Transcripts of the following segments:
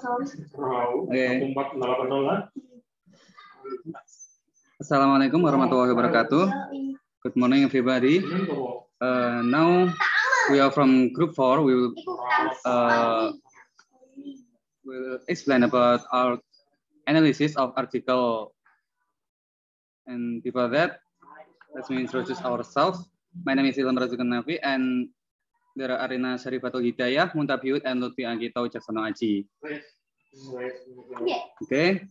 Okay. Assalamualaikum warahmatullahi wabarakatuh. Good morning, everybody. Now we are from Group 4. We will explain about our analysis of article. And before that, let me introduce ourselves. My name is Ilham Razukan Nafi, and there are Arina Syarifatul Hidayah, Muntabiut, and Lutfi Anggito Caksono Aji. Okay.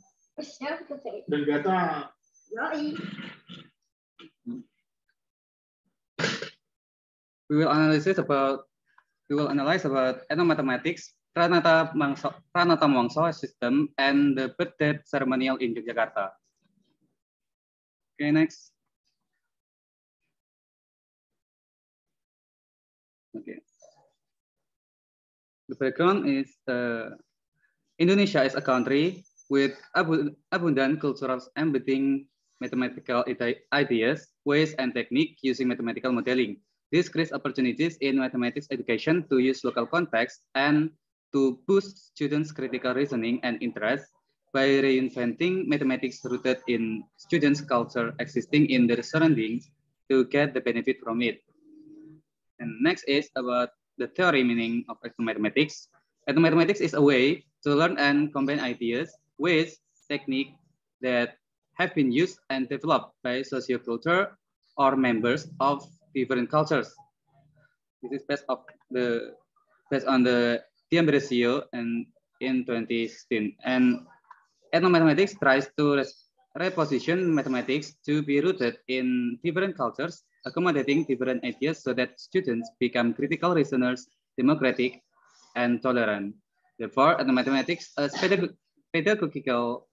We will analyze about ethnomathematics, Pranata Mangso system, and the birth-death ceremonial in Yogyakarta. Okay, next. Okay. The background is Indonesia is a country with abundant cultural embedding mathematical ideas, ways, and technique using mathematical modeling. This creates opportunities in mathematics education to use local context and to boost students' critical reasoning and interest by reinventing mathematics rooted in students' culture existing in their surroundings to get the benefit from it. And next is about the theory meaning of ethnomathematics. Ethnomathematics is a way to learn and combine ideas, ways, techniques that have been used and developed by socioculture or members of different cultures. This is based on the D'Ambrosio and in 2016. And ethnomathematics tries to reposition mathematics to be rooted in different cultures, accommodating different ideas so that students become critical reasoners, democratic, and tolerant. Therefore, ethnomathematics as pedagogical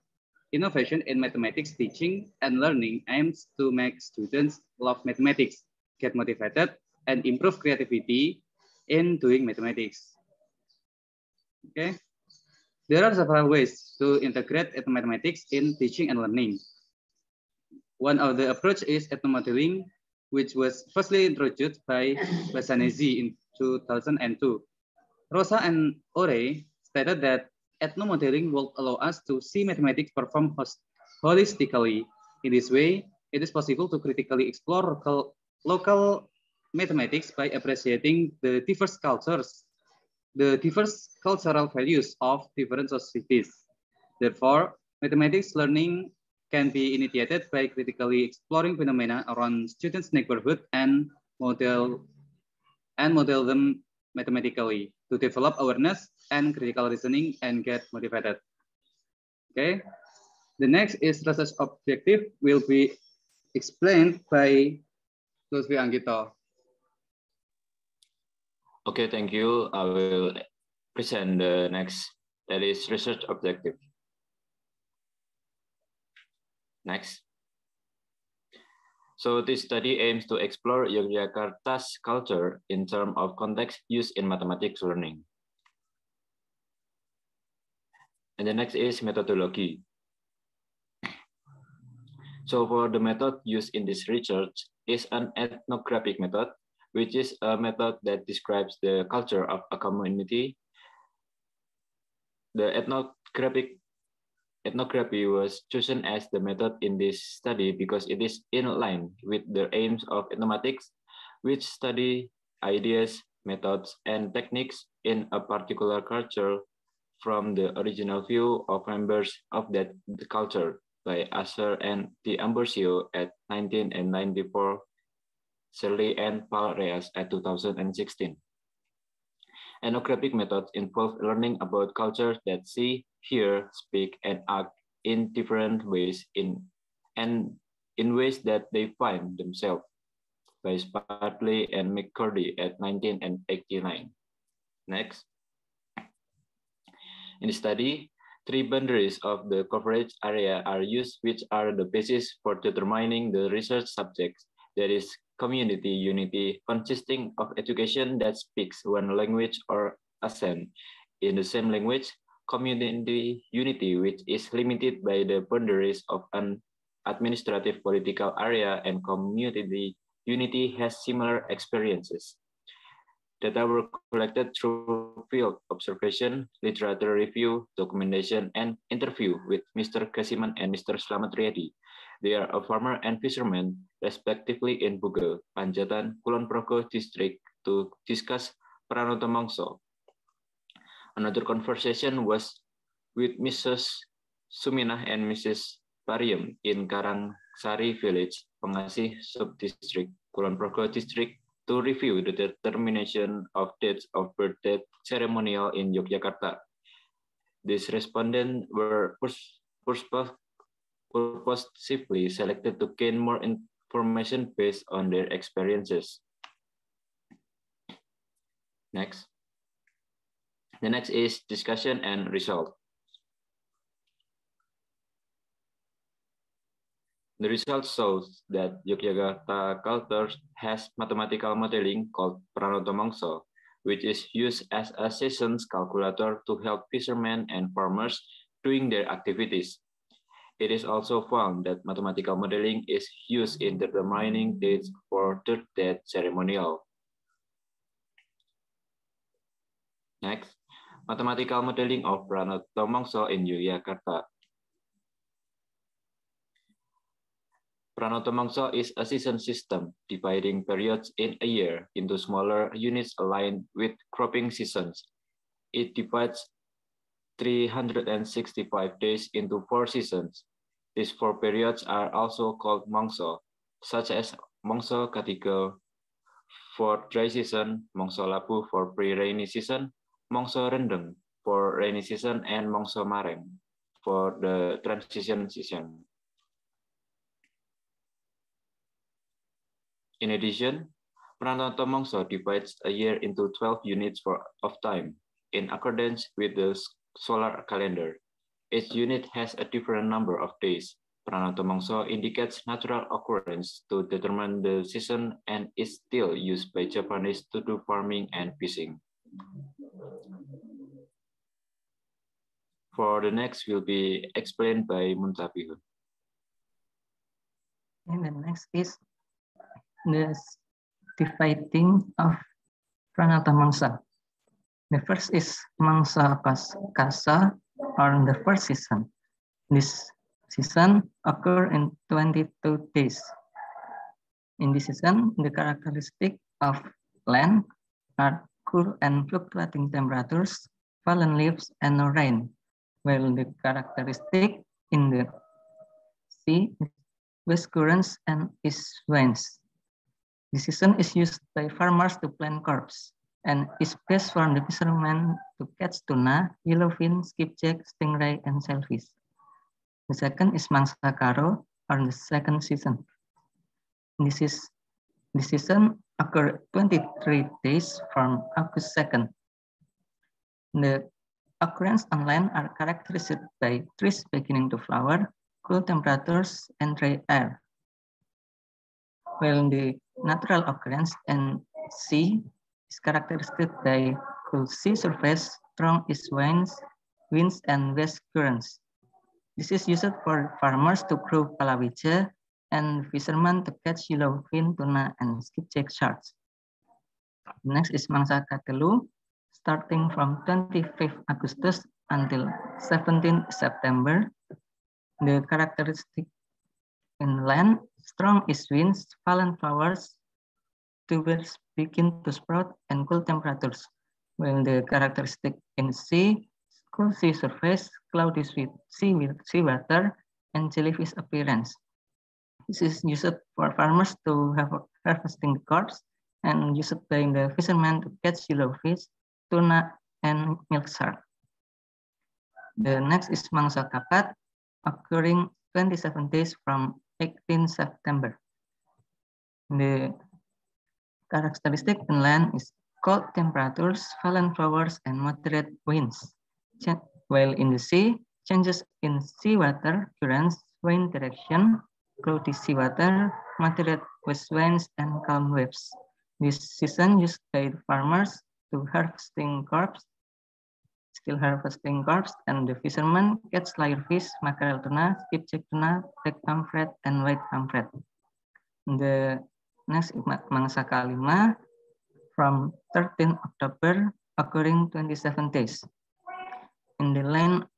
innovation in mathematics teaching and learning aims to make students love mathematics, get motivated, and improve creativity in doing mathematics. Okay. There are several ways to integrate ethnomathematics in teaching and learning. One of the approach is ethnomodeling, which was firstly introduced by Basanezi in 2002. Rosa and Ore stated that ethnomodeling will allow us to see mathematics perform holistically. In this way, it is possible to critically explore local mathematics by appreciating the diverse cultures, the diverse cultural values of different societies. Therefore, mathematics learning can be initiated by critically exploring phenomena around students' neighborhood and model them mathematically to develop awareness and critical reasoning and get motivated. Okay. The next is research objective will be explained by Lutfi Anggito. Okay, thank you. I will present the next, that is research objective. Next. So this study aims to explore Yogyakarta's culture in terms of context used in mathematics learning. And the next is methodology. So for the method used in this research is an ethnographic method, which is a method that describes the culture of a community. The ethnography was chosen as the method in this study because it is in line with the aims of ethnomathematics, which study ideas, methods, and techniques in a particular culture from the original view of members of that culture by Asser and D'Ambrosio at 1994, Shirley and Paul Reyes at 2016. Ethnographic methods involve learning about cultures that see, hear, speak, and act in different ways in ways that they find themselves by Spartley and McCurdy at 1989. Next. In the study, three boundaries of the coverage area are used, which are the basis for determining the research subjects. That is community unity, consisting of education that speaks one language or accent in the same language, community unity, which is limited by the boundaries of an administrative political area, and community unity has similar experiences. Data were collected through field observation, literature review, documentation, and interview with Mr. Kasiman and Mr. Slamet Riyadi. They are a farmer and fisherman, respectively in Bugel, Panjatan, Kulon Progo district, to discuss Pranoto Mangso. Another conversation was with Mrs. Suminah and Mrs. Pariem in Karangsari village, Pengasih subdistrict, Kulon Progo district, to review the determination of dates of birth date ceremonial in Yogyakarta. These respondents were purposefully selected to gain more information based on their experiences. Next. The next is discussion and result. The result shows that Yogyakarta culture has mathematical modeling called Pranoto Mangso, which is used as a seasons calculator to help fishermen and farmers doing their activities. It is also found that mathematical modeling is used in determining dates for third date ceremonial. Next, mathematical modeling of Pranoto Mangso in Yogyakarta. Pranoto Mangso is a season system dividing periods in a year into smaller units aligned with cropping seasons. It divides 365 days into 4 seasons. These 4 periods are also called Mangso, such as Mangso Katiga for dry season, Mangso Labu for pre-rainy season, Mangso Rendeng for rainy season, and Mangso Mareng for the transition season. In addition, Pranoto Mangso divides a year into 12 units of time in accordance with the solar calendar. Each unit has a different number of days. Pranoto Mangso indicates natural occurrence to determine the season and is still used by Japanese to do farming and fishing. For the next will be explained by Muntapihun. And the next is the dividing of Pranoto Mangsa. The first is Mangsa Kasa, or the first season. This season occurs in 22 days. In this season, the characteristic of land are cool and fluctuating temperatures, fallen leaves, and no rain, while the characteristic in the sea is west currents and east winds. The season is used by farmers to plant crops and is best for the fishermen to catch tuna, yellowfin, skipjack, stingray, and shellfish. The second is Mangsa Karo, or the second season. This season occurs 23 days from August 2nd. The occurrences on land are characterized by trees beginning to flower, cool temperatures, and dry air. While the natural occurrence in sea is characterized by cool sea surface, strong east winds, and west currents. This is used for farmers to grow palawija and fishermen to catch yellowfin, tuna, and skipjack sharks. Next is Mangsa Katelu, starting from 25th Augustus until 17th September. The characteristic in land, strong east winds, fallen flowers, tubers begin to sprout, and cool temperatures. While the characteristic in sea, cool sea surface, cloudy sea water, and jellyfish appearance. This is used for farmers to have harvesting crops and used by the fishermen to catch yellowfish, tuna, and milk shark. The next is Mangsa Kapat, occurring 27 days from 18 September. The characteristic in land is cold temperatures, fallen flowers, and moderate winds. While in the sea, changes in seawater currents, wind direction, cloudy seawater, moderate west winds, and calm waves. This season used by farmers to harvesting crops, and the fishermen catch lyrefish, mackerel tuna, skipjack tuna, black pomfret, and white pomfret. The next Mangsa Kalima, from 13 October, occurring 27 days. In the land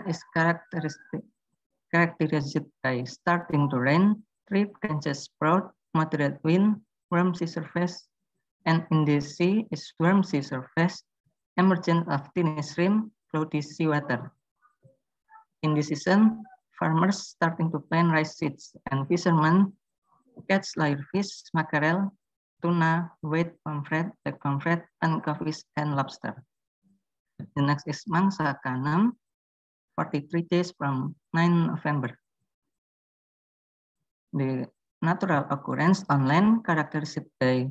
is characterized by starting to rain, 3 branches sprout, moderate wind, warm sea surface, and in the sea is warm sea surface, emergence of tiny shrimp, cloudy seawater. In this season, farmers starting to plant rice seeds, and fishermen catch lyre fish, mackerel, tuna, white pomfret, black pomfret, anchovies, and lobster. The next is Mangsa Kanam, 43 days from 9 November. The natural occurrence on land characterized by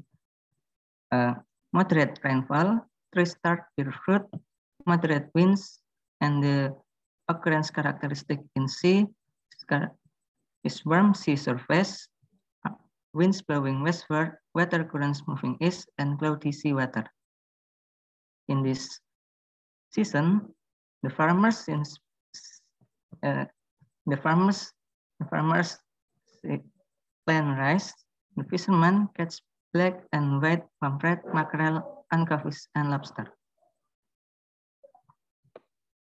moderate rainfall, trees start bear fruit, moderate winds, and the occurrence characteristic in sea is warm sea surface, winds blowing westward, weather currents moving east, and cloudy seawater. In this season, the farmers plant rice. The fishermen catch black and white pomfret, mackerel, anchovies, and lobster.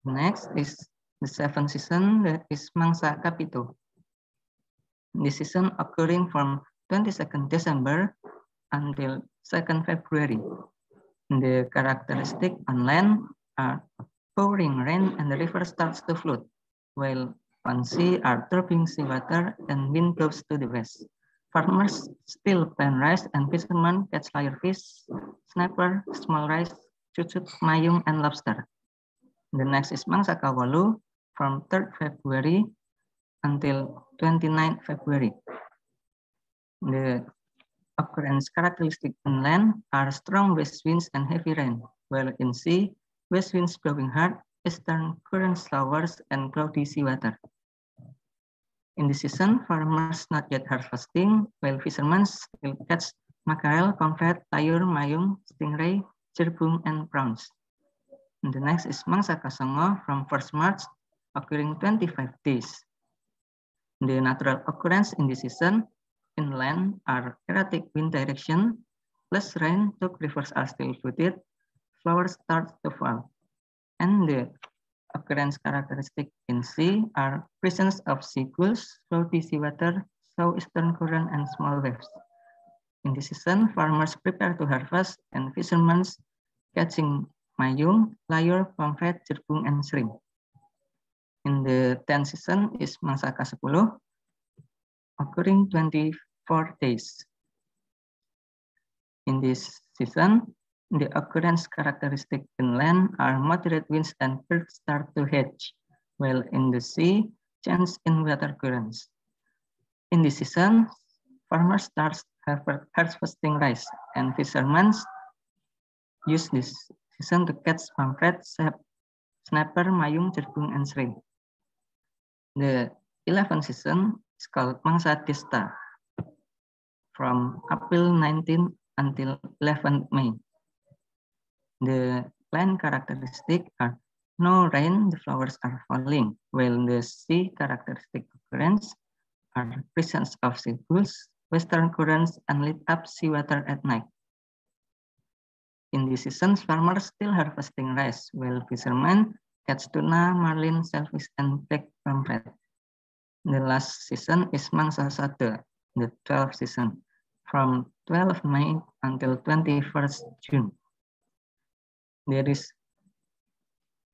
Next is the 7th season, that is Mangsa Kapito. This season occurring from 22nd December until 2nd February. The characteristic on land are pouring rain and the river starts to flood, while on sea are turbulent seawater and wind blows to the west. Farmers still plant rice and fishermen catch lyre fish, snapper, small rice, cucut, mayung, and lobster. The next is Mangsa Kawalu from 3rd February until 29th February. The occurrence characteristic on land are strong west winds and heavy rain, while in sea, west winds blowing hard, eastern currents showers, and cloudy seawater. In this season, farmers not yet harvesting, while fishermen still catch mackerel, pomfret, lyre, mayung, stingray, cerbung, and prawns. And the next is Mangsa Kasongo from 1st March, occurring 25 days. The natural occurrence in this season inland are erratic wind direction, less rain, two rivers are still flooded, flowers start to fall. And the occurrence characteristic in sea are presence of sea gulls, cloudy seawater, southeastern current, and small waves. In this season, farmers prepare to harvest and fishermen catching mayung, lyre, pomfret, cerbung, and shrimp. In the 10th season is Mangsa Ka-10, occurring 24 days. In this season, the occurrence characteristic inland are moderate winds and birds start to hatch, while in the sea, change in water currents. In this season, farmers start harvesting rice, and fishermen use this season to catch pomfret, snapper, mayung, cerbung, and shrimp. The 11th season is called Mangsa Tista, from April 19 until 11 May. The land characteristic are no rain, the flowers are falling, while the sea characteristic occurrence are presence of sea gulls, western currents, and lit up seawater at night. In this season, farmers still harvesting rice, while fishermen catch tuna, marlin, shellfish, and black pomfret. The last season is Mangsa Sade, the 12th season, from 12 May until 21st June. There is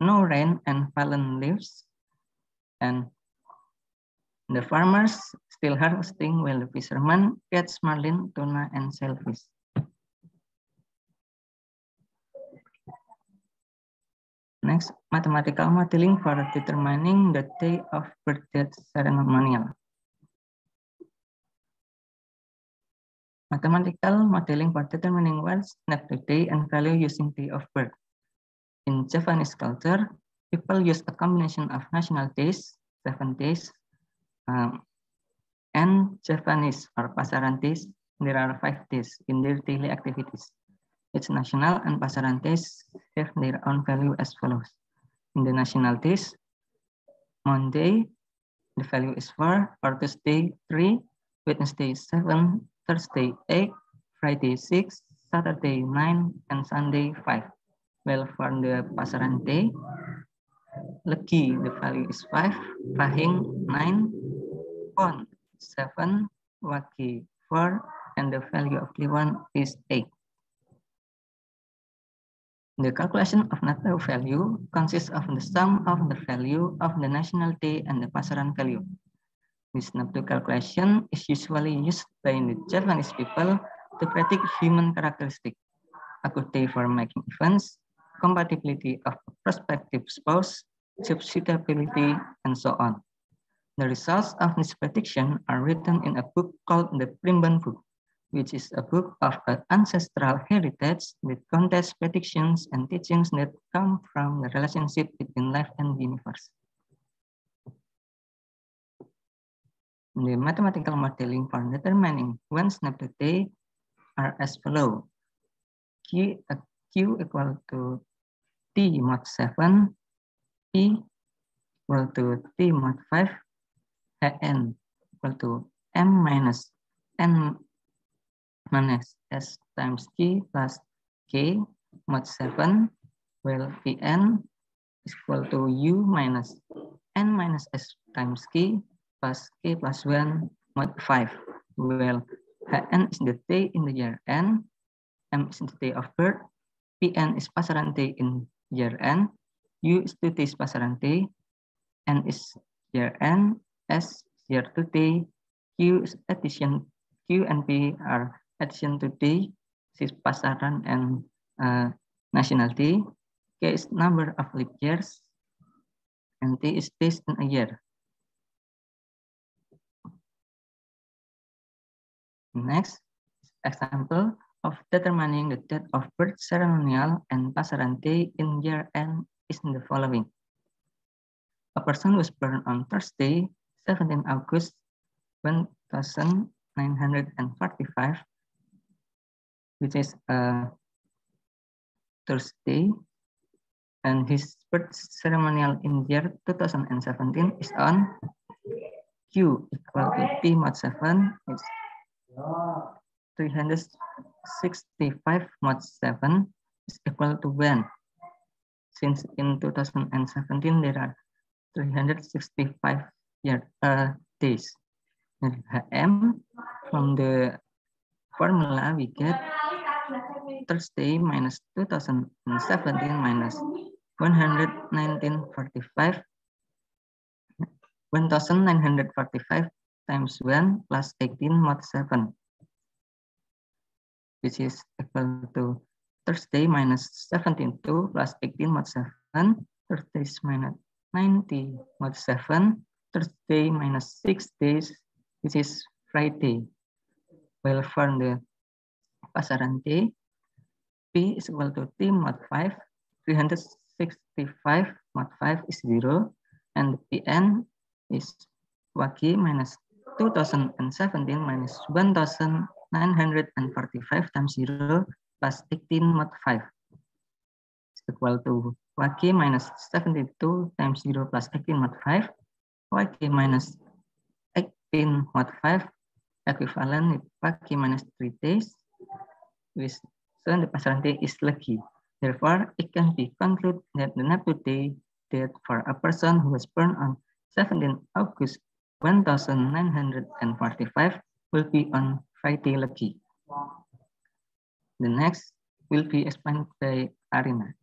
no rain and fallen leaves, and the farmers still harvesting while the fishermen catch marlin, tuna, and shellfish. Next, mathematical modeling for determining the day of birth ceremonial. Mathematical modeling for determining one's native day and value using day of birth. In Javanese culture, people use a combination of national days, 7 days, and Javanese or Pasaran days. There are 5 days in their daily activities. Each national and Pasaran days have their own value as follows. In the national days, Monday, the value is 4, or Tuesday 3, Wednesday 7, Thursday 8, Friday 6, Saturday 9, and Sunday 5. Well, for the pasaran day, Legi, the value is 5, Pahing 9, Pon 7, Wage 4, and the value of Kliwon is 8. The calculation of NATPEO value consists of the sum of the value of the national day and the pasaran value. This NATPEO calculation is usually used by the Japanese people to predict human characteristics, a good day for making events, compatibility of prospective spouse, substitutability, and so on. The results of this prediction are written in a book called the Primbon Book, which is a book of an ancestral heritage that contains predictions and teachings that come from the relationship between life and the universe. The mathematical modeling for determining when snap the day are as follows. Q equal to T mod 7, P equal to T mod 5, N equal to M minus N minus S times Q plus K mod 7, well, Pn is equal to U minus N minus S times K plus K plus 1 mod 5. Well, N is the day in the year N, M is the day of birth, Pn is pasaran day in year N, U is today's pasaran day, N is year N, S year today, Q is addition, Q and P are addition today, is pasaran and national day, K is number of leap years, and T is days in a year. Next example of determining the date of birth ceremonial and pasaran day in year N is in the following. A person was born on Thursday, 17 August 1945, which is a Thursday, and his birth ceremonial in year 2017 is on Q equal to T mod 7, is 365 mod 7 is equal to 1. Since in 2017 there are 365 days. And HM, from the formula we get Thursday minus 2017 minus 1945 times 1 plus 18 mod 7, which is equal to Thursday minus 17.2 plus 18 mod 7, Thursday minus 90 mod 7, Thursday minus 6 days, which is Friday. Well, for the pasaran day, P is equal to T mod 5, 365 mod 5 is 0, and the Pn is Wage minus 2017 minus 1945 times 0 plus 18 mod 5 is equal to Wage minus 72 times 0 plus 18 mod 5, Wage minus 18 mod 5 equivalent with Wage minus 3 days, which so the pasaran day is Legi. Therefore, it can be concluded that the NATPEO day date for a person who was born on 17 August 1945 will be on Friday Legi. The next will be explained by Arina.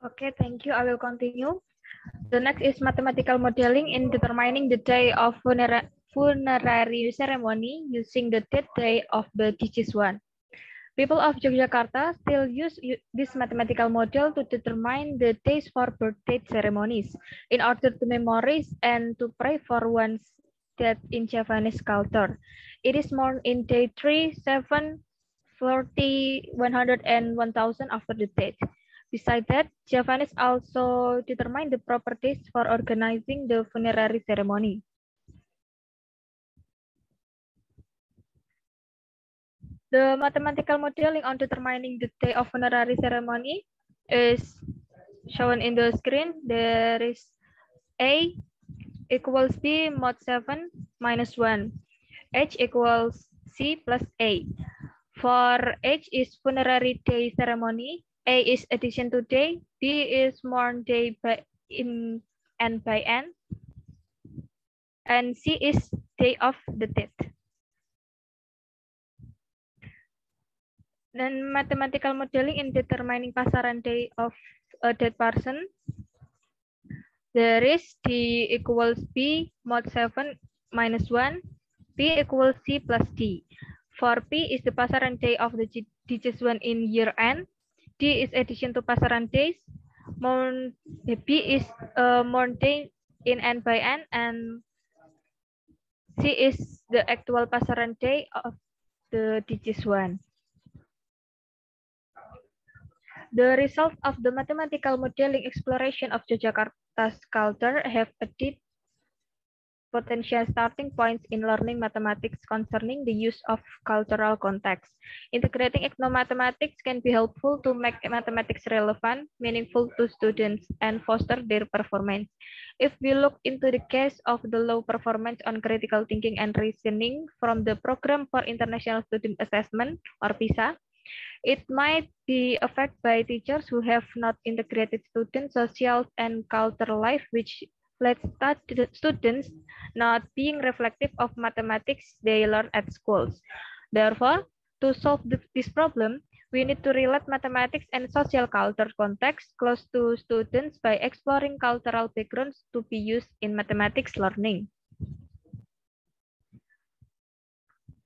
Okay, thank you. I will continue. The next is mathematical modeling in determining the day of funerary ceremony using the death day of the deceased one. People of Yogyakarta still use this mathematical model to determine the days for birthday ceremonies in order to memorize and to pray for one's death in Javanese culture. It is born in day 3, 7, 40, 100, and 1000 after the death. Besides that, Javanese also determine the proper days for organizing the funerary ceremony. The mathematical modeling on determining the day of funerary ceremony is shown in the screen. There is A equals B mod 7 minus 1, H equals C plus A. For H is funerary day ceremony, A is addition to day, B is mourn day by in and by N, and C is day of the dead. Then mathematical modeling in determining pasaran day of a dead person. There is D equals B mod 7 minus 1, P equals C plus D. For P is the pasaran day of the digits 1 in year N. D is addition to pasaran days. B is mourn day in N by N, and C is the actual pasaran day of the digits 1. The results of the mathematical modeling exploration of Yogyakarta's culture have a deep potential starting points in learning mathematics concerning the use of cultural context. Integrating ethnomathematics can be helpful to make mathematics relevant, meaningful to students, and foster their performance. If we look into the case of the low performance on critical thinking and reasoning from the Program for International Student Assessment, or PISA, it might be affected by teachers who have not integrated student social and cultural life, which led students not being reflective of mathematics they learn at schools. Therefore, to solve this problem, we need to relate mathematics and social culture context close to students by exploring cultural backgrounds to be used in mathematics learning.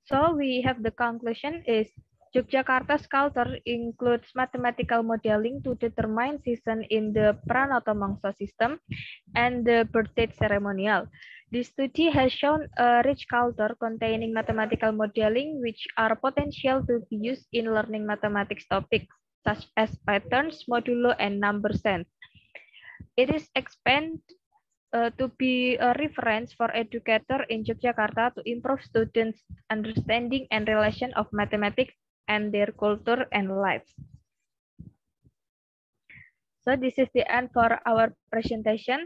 So we have the conclusion is Yogyakarta's culture includes mathematical modeling to determine season in the Pranoto Mangsa system and the birth date ceremonial. This study has shown a rich culture containing mathematical modeling which are potential to be used in learning mathematics topics such as patterns, modulo, and number sense. It is expanded to be a reference for educators in Yogyakarta to improve students' understanding and relation of mathematics and their culture and lives. So this is the end for our presentation.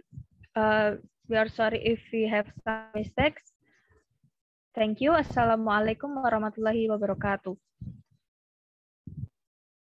We are sorry if we have some mistakes. Thank you. Assalamualaikum warahmatullahi wabarakatuh.